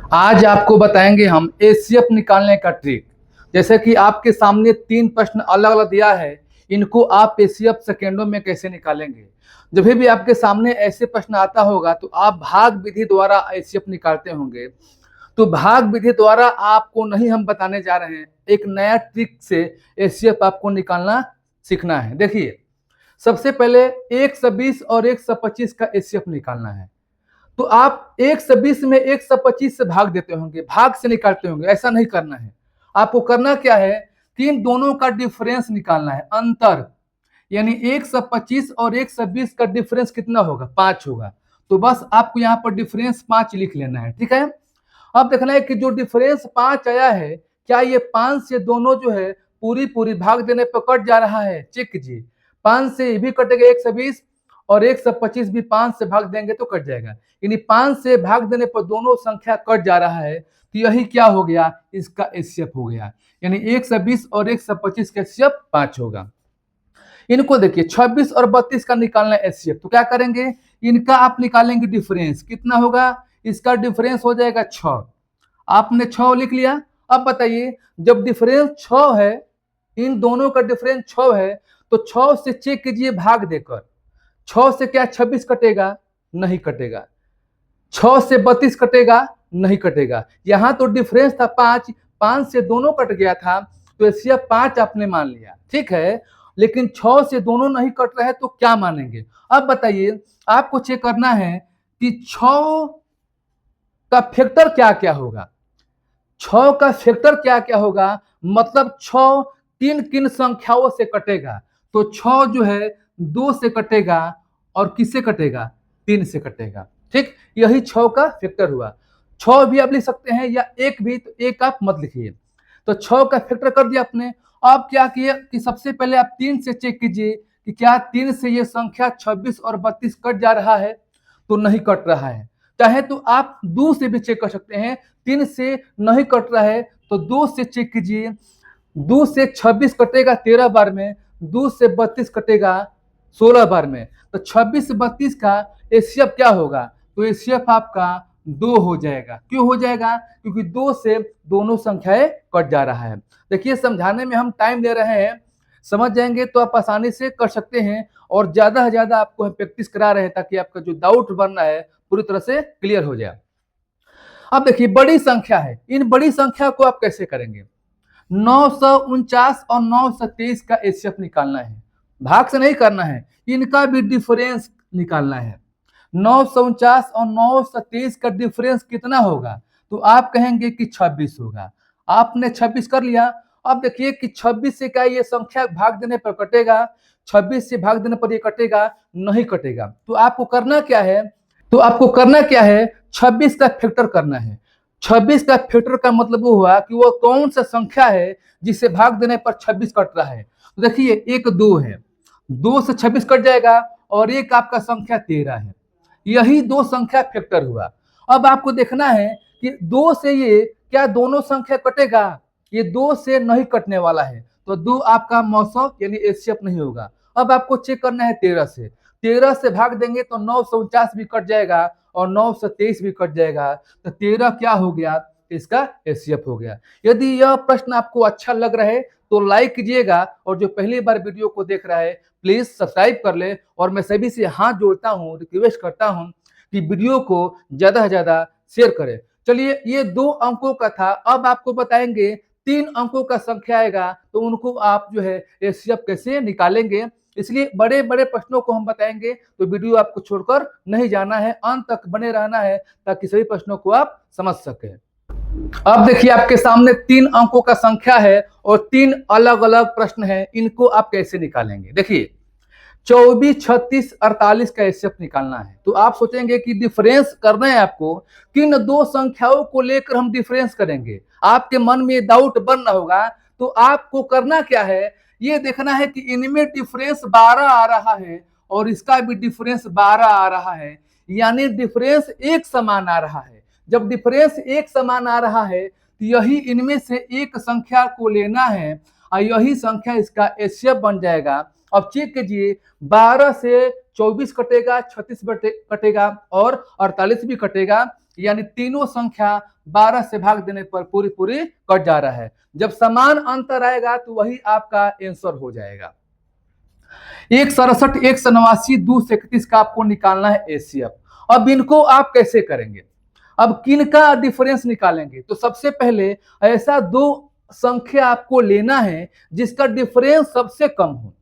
आज आपको बताएंगे हम एचसीएफ निकालने का ट्रिक। जैसे कि आपके सामने 3 प्रश्न अलग अलग दिया है, इनको आप एचसीएफ सेकेंडों में कैसे निकालेंगे। जब भी आपके सामने ऐसे प्रश्न आता होगा तो आप भाग विधि द्वारा एचसीएफ निकालते होंगे। तो भाग विधि द्वारा आपको नहीं हम बताने जा रहे हैं, एक नया ट्रिक से एचसीएफ आपको निकालना सीखना है। देखिए, सबसे पहले 120 और 125 का एचसीएफ निकालना है। तो आप 120 में 125 से भाग देते होंगे, भाग से निकालते होंगे। ऐसा नहीं करना है। आपको करना क्या है कि इन दोनों का डिफरेंस निकालना है, अंतर। यानी 125 और 120 का डिफरेंस कितना होगा? 5 होगा। तो बस आपको यहाँ पर डिफरेंस 5 लिख लेना है, ठीक है। अब देखना है कि जो डिफरेंस 5 आया है, क्या ये 5 से दोनों जो है पूरी पूरी भाग देने पर कट जा रहा है? चेक कीजिए। 5 से ये भी कटेगा 120 और 125 भी 5 से भाग देंगे तो कट जाएगा। यानी 5 से भाग देने पर दोनों संख्या कट जा रहा है, तो यही क्या हो गया? इसका एचसीएफ हो गया। यानी 120 और 125 का एचसीएफ 5 होगा। इनको देखिए, 26 और 32 का निकालना है एचसीएफ। तो क्या करेंगे, इनका आप निकालेंगे डिफरेंस। कितना होगा? इसका डिफरेंस हो जाएगा 6। आपने 6 लिख लिया। अब बताइए, जब डिफरेंस 6 है, इन दोनों का डिफरेंस 6 है, तो 6 से चेक कीजिए भाग देकर। 6 से क्या 26 कटेगा? नहीं कटेगा। 6 से 32 कटेगा? नहीं कटेगा। यहां तो डिफरेंस था 5, 5 से दोनों कट गया था, तो एचसीएफ 5 आपने मान लिया, ठीक है। लेकिन 6 से दोनों नहीं कट रहे तो क्या मानेंगे? अब बताइए, आपको चेक करना है कि 6 का फैक्टर क्या क्या होगा। 6 का फैक्टर क्या क्या होगा, मतलब 6 किन किन संख्याओं से कटेगा। तो 6 जो है 2 से कटेगा, और किससे कटेगा? 3 से कटेगा, ठीक। यही 6 का फैक्टर हुआ। 6 भी आप लिख सकते हैं या 1 भी, तो 1 आप मत लिखिए। तो 6 का फैक्टर कर दिया आपने। अब क्या किए कि सबसे पहले आप 3 से चेक कीजिए कि क्या 3 से ये संख्या 26 और 32 कट जा रहा है। तो नहीं कट रहा है। चाहे तो आप 2 से भी चेक कर सकते हैं। 3 से नहीं कट रहा है तो 2 से चेक कीजिए। 2 से 26 कटेगा 13 बार में, 2 से 32 कटेगा 16 बार में। तो 26 32 का एचसीएफ क्या होगा? तो एचसीएफ आपका 2 हो जाएगा। क्यों हो जाएगा? क्योंकि 2 से दोनों संख्याएं कट जा रहा है। देखिए, समझाने में हम टाइम ले रहे हैं, समझ जाएंगे तो आप आसानी से कर सकते हैं। और ज्यादा से ज्यादा आपको हम प्रैक्टिस करा रहे हैं ताकि आपका जो डाउट बन रहा है पूरी तरह से क्लियर हो जाए। अब देखिए, बड़ी संख्या है, इन बड़ी संख्या को आप कैसे करेंगे? 949 और 923 का एचसीएफ निकालना है। भाग से नहीं करना है, इनका भी डिफरेंस निकालना है। 949 और 923 का डिफरेंस कितना होगा? तो आप कहेंगे कि 26 होगा। आपने 26 कर लिया। अब देखिए कि 26 से क्या ये संख्या भाग देने पर कटेगा? 26 से भाग देने पर ये कटेगा? नहीं कटेगा। तो आपको करना क्या है? 26 का फैक्टर करना है। 26 का फैक्टर का मतलब वो हुआ कि वो कौन सा संख्या है जिसे भाग देने पर 26 कट रहा है। तो देखिए, एक 2 है, 2 से 26 कट जाएगा, और एक आपका संख्या 13 है। यही 2 संख्या फैक्टर हुआ। अब आपको देखना है कि 2 से ये क्या दोनों संख्या कटेगा? ये 2 से नहीं कटने वाला है, तो 2 आपका मौसम यानी एचसीएफ नहीं होगा। अब आपको चेक करना है 13 से। 13 से भाग देंगे तो 949 भी कट जाएगा और 923 भी कट जाएगा। तो 13 क्या हो गया? इसका एचसीएफ हो गया। यदि यह प्रश्न आपको अच्छा लग रहा है तो लाइक कीजिएगा, और जो पहली बार वीडियो को देख रहा है प्लीज सब्सक्राइब कर ले। और मैं सभी से हाथ जोड़ता हूं, रिक्वेस्ट करता हूं कि वीडियो को ज्यादा से ज्यादा शेयर करें। चलिए, ये 2 अंकों का था। अब आपको बताएंगे 3 अंकों का संख्या आएगा तो उनको आप जो है एचसीएफ कैसे निकालेंगे। इसलिए बड़े बड़े प्रश्नों को हम बताएंगे, तो वीडियो आपको छोड़कर नहीं जाना है, अंत तक बने रहना है ताकि सभी प्रश्नों को आप समझ सकें। अब देखिए, आपके सामने 3 अंकों का संख्या है और 3 अलग अलग प्रश्न हैं। इनको आप कैसे निकालेंगे? देखिए, 24 36 48 का एचसीएफ निकालना है। तो आप सोचेंगे कि डिफरेंस करना है आपको, किन 2 संख्याओं को लेकर हम डिफरेंस करेंगे। आपके मन में डाउट बन रहा होगा। तो आपको करना क्या है, ये देखना है कि इनमें डिफरेंस 12 आ रहा है और इसका भी डिफरेंस 12 आ रहा है, यानी डिफरेंस एक समान आ रहा है। जब डिफरेंस एक समान आ रहा है तो यही इनमें से एक संख्या को लेना है और यही संख्या इसका एचसीएफ बन जाएगा। अब चेक कीजिए, 12 से 24 कटेगा, 36 कटेगा और 48 भी कटेगा, यानी तीनों संख्या 12 से भाग देने पर पूरी पूरी कट जा रहा है। जब समान अंतर आएगा तो वही आपका आंसर हो जाएगा। 167, 189, 231 का आपको निकालना है एचसीएफ। अब इनको आप कैसे करेंगे? अब किनका डिफरेंस निकालेंगे? तो सबसे पहले ऐसा दो संख्या आपको लेना है जिसका डिफरेंस सबसे कम हो।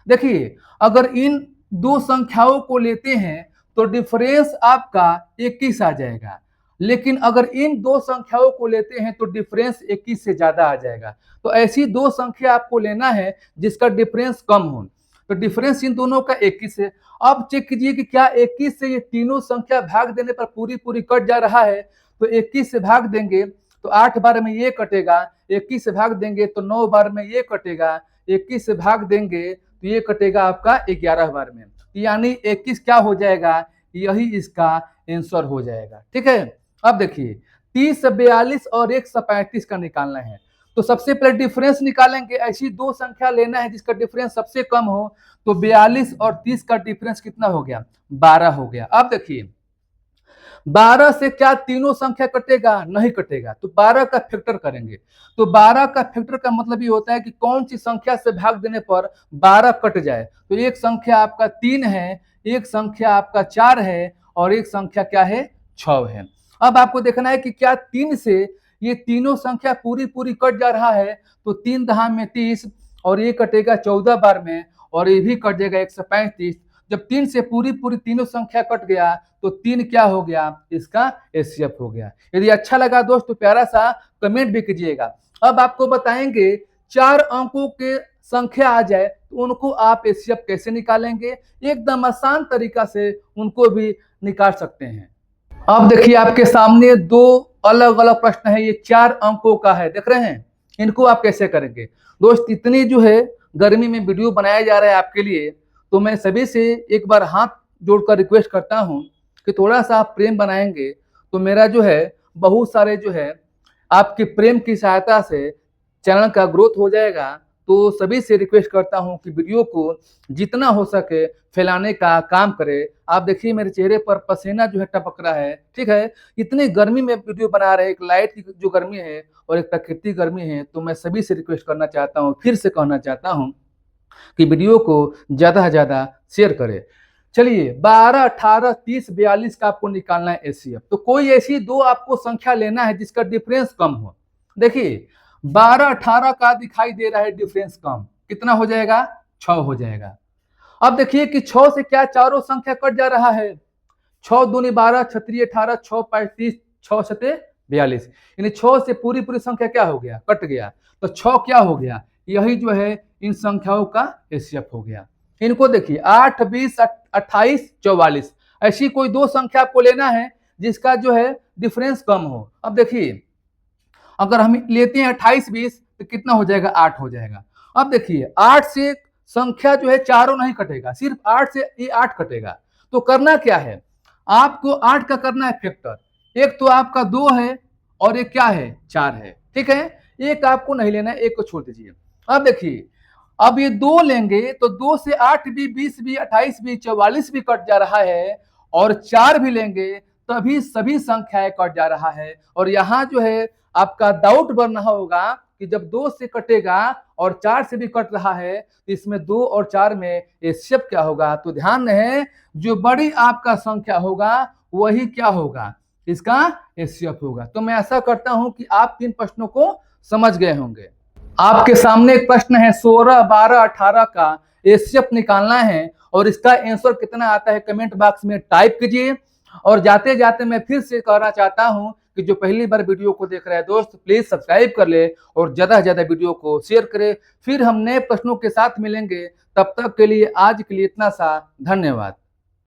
देखिए, अगर इन दो संख्याओं को लेते हैं तो डिफरेंस आपका 21 आ जाएगा, लेकिन अगर इन दो संख्याओं को लेते हैं तो डिफरेंस 21 से ज्यादा आ जाएगा। तो ऐसी दो संख्या आपको लेना है जिसका डिफरेंस कम हो। तो डिफरेंस इन दोनों का 21 है। अब चेक कीजिए कि क्या 21 से ये तीनों संख्या भाग देने पर पूरी पूरी कट जा रहा है। तो 21 से भाग देंगे तो 8 बार में ये कटेगा, 21 से भाग देंगे तो 9 बार में ये कटेगा, 21 से भाग देंगे तो ये कटेगा आपका 11 बार में। यानी 21 क्या हो जाएगा? यही इसका आंसर हो जाएगा। ठीक है, अब देखिए 30, 42 और 135 का निकालना है। तो सबसे पहले डिफरेंस निकालेंगे। ऐसी दो संख्या लेना है जिसका डिफरेंस सबसे कम हो। तो 42 और 30 का डिफरेंस कितना हो गया? 12 हो गया। अब देखिए 12 से क्या तीनों संख्या कटेगा? नहीं कटेगा। तो 12 का फैक्टर करेंगे। तो 12 का फैक्टर का मतलब ये होता है कि कौन सी संख्या से भाग देने पर 12 कट जाए। तो एक संख्या आपका 3 है, एक संख्या आपका 4 है और एक संख्या क्या है? 6 है। अब आपको देखना है कि क्या 3 से ये तीनों संख्या पूरी पूरी कट जा रहा है। तो 3 दहा में 30 और ये कटेगा 14 बार में और ये भी कट जाएगा 135। जब 3 से पूरी पूरी तीनों संख्या कट गया तो 3 क्या हो गया? इसका एचसीएफ हो गया। यदि अच्छा लगा दोस्त तो प्यारा सा कमेंट भी कीजिएगा। अब आपको बताएंगे 4 अंकों के संख्या आ जाए तो उनको आप एचसीएफ कैसे निकालेंगे। एकदम आसान तरीका से उनको भी निकाल सकते हैं। अब देखिए आपके सामने दो अलग अलग प्रश्न है। ये 4 अंकों का है, देख रहे हैं। इनको आप कैसे करेंगे दोस्त? इतनी जो है गर्मी में वीडियो बनाया जा रहा है आपके लिए, तो मैं सभी से एक बार हाथ जोड़कर रिक्वेस्ट करता हूं कि थोड़ा सा आप प्रेम बनाएंगे तो मेरा जो है बहुत सारे जो है आपके प्रेम की सहायता से चैनल का ग्रोथ हो जाएगा। तो सभी से रिक्वेस्ट करता हूं कि वीडियो को जितना हो सके फैलाने का काम करे। आप देखिए मेरे चेहरे पर पसीना जो है टपक रहा है। ठीक है, इतनी गर्मी में वीडियो बना रहे, एक लाइट की जो गर्मी है और एक प्राकृतिक गर्मी है। तो मैं सभी से रिक्वेस्ट करना चाहता हूँ, फिर से कहना चाहता हूँ कि वीडियो को ज्यादा से ज्यादा शेयर करें। चलिए 12, 18, 30, 42 का आपको निकालना है एचसीएफ। तो कोई ऐसी दो आपको संख्या लेना है जिसका डिफरेंस कम हो। देखिए 12, 18 का दिखाई दे रहा है डिफरेंस कम, कितना हो जाएगा? 6 हो जाएगा। अब देखिए कि 6 से क्या चारों संख्या कट जा रहा है। 6 दूनी 12, 6 18, 6 5 30, 6 7 42। यानी 6 से पूरी पूरी संख्या क्या हो गया? कट गया। तो 6 क्या हो गया? यही जो है इन संख्याओं का एचसीएफ हो गया। इनको देखिए 8, 20, 28, 44। ऐसी कोई दो संख्या आपको लेना है जिसका जो है डिफरेंस कम हो। अब देखिए अगर हम लेते हैं 28, 20 तो कितना हो जाएगा? 8 हो जाएगा। अब देखिए 8 से संख्या जो है चारों नहीं कटेगा, सिर्फ 8 से ये 8 कटेगा। तो करना क्या है? आपको 8 का करना है फैक्टर। एक तो आपका 2 है और एक क्या है? 4 है। ठीक है, एक आपको नहीं लेना है, एक को छोड़ दीजिए। अब देखिए अब ये 2 लेंगे तो 2 से 8 भी, 20 भी, 28 भी, 44 भी कट जा रहा है और 4 भी लेंगे तभी सभी संख्याएं कट जा रहा है। और यहाँ जो है आपका डाउट बन रहा होगा कि जब 2 से कटेगा और 4 से भी कट रहा है तो इसमें 2 और 4 में एचसीएफ क्या होगा? तो ध्यान रहे जो बड़ी आपका संख्या होगा वही क्या होगा? इसका एचसीएफ होगा। तो मैं ऐसा करता हूं कि आप 3 प्रश्नों को समझ गए होंगे। आपके सामने एक प्रश्न है 16, 12, 18 का एचसीएफ निकालना है और इसका आंसर कितना आता है कमेंट बॉक्स में टाइप कीजिए। और जाते जाते मैं फिर से कहना चाहता हूं कि जो पहली बार वीडियो को देख रहे हैं दोस्त प्लीज सब्सक्राइब कर ले और ज्यादा से ज्यादा वीडियो को शेयर करें। फिर हम नए प्रश्नों के साथ मिलेंगे, तब तक के लिए आज के लिए इतना सा, धन्यवाद।